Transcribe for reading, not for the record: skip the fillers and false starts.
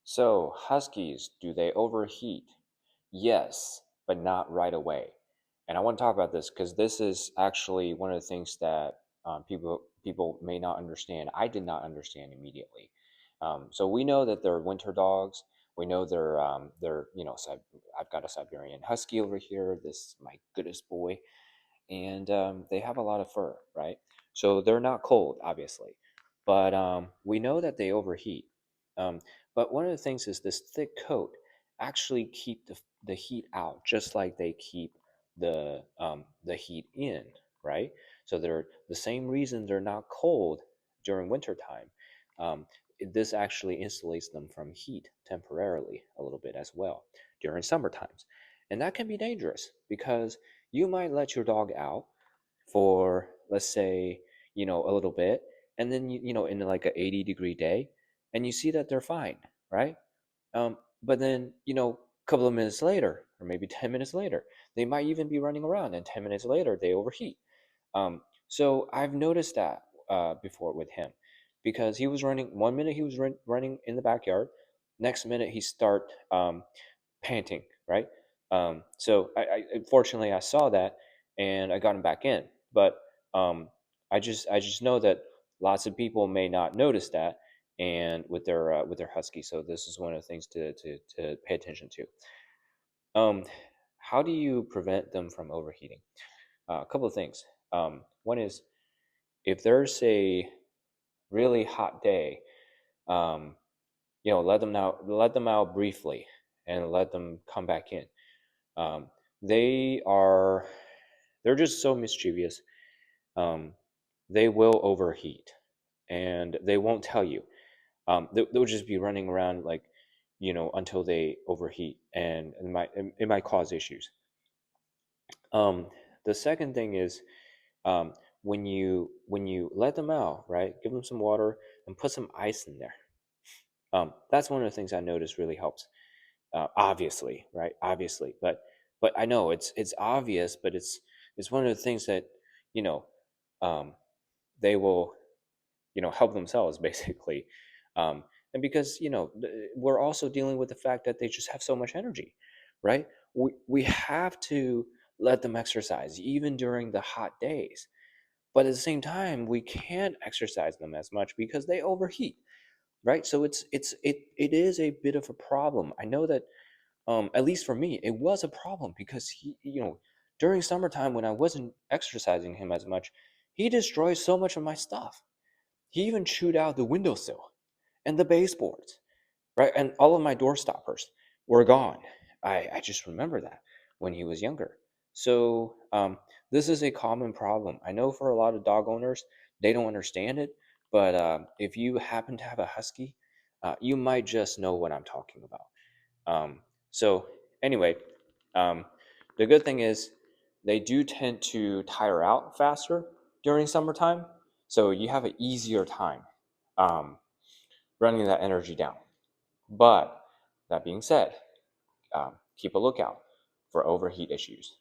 So, huskies, do they overheat? Yes, but not right away. And I want to talk about this because this is actually one of the things that people may not understand. I did not understand immediately. So we know that they're winter dogs. We know they're I've got a Siberian Husky over here. This my goodest boy, and they have a lot of fur, right? So they're not cold, obviously, but we know that they overheat. Um, but one of the things is this thick coat actually keep the heat out, just like they keep the heat in, right? So they're the same reason they're not cold during wintertime. Um, this actually insulates them from heat temporarily a little bit as well during summer times, and that can be dangerous because you might let your dog out for, let's say, a little bit, and then in like a 80-degree day, and you see that they're fine, right? But then, a couple of minutes later, or maybe 10 minutes later, they might even be running around, and 10 minutes later they overheat. So I've noticed that before with him, because he was running one minute, he was running in the backyard, next minute he start panting, right? So fortunately I saw that, and I got him back in. But um, I just know that lots of people may not notice that, and with their husky. So this is one of the things to pay attention to. Um, how do you prevent them from overheating? A couple of things. One is, if there's a really hot day, um, let them out briefly, and let them come back in. Um, they are they're just so mischievous. Um, they will overheat, and they won't tell you. They'll just be running around like, until they overheat, and it might cause issues. Um, the second thing is, um, when you let them out, right? Give them some water and put some ice in there. That's one of the things I notice really helps. Obviously, right? Obviously, but I know it's obvious, but it's one of the things that you know um, they will help themselves basically. um, and because we're also dealing with the fact that they just have so much energy, right? We have to let them exercise even during the hot days, but at the same time we can't exercise them as much because they overheat, right? So it is a bit of a problem. I know that, at least for me, it was a problem because during summertime when I wasn't exercising him as much, he destroyed so much of my stuff. He even chewed out the windowsill and the baseboards, right? And all of my door stoppers were gone. I just remember that when he was younger. So this is a common problem. I know for a lot of dog owners, they don't understand it, but if you happen to have a husky, you might just know what I'm talking about. So anyway, um, the good thing is they do tend to tire out faster during summertime, so you have an easier time um, running that energy down. But that being said, keep a lookout for overheat issues.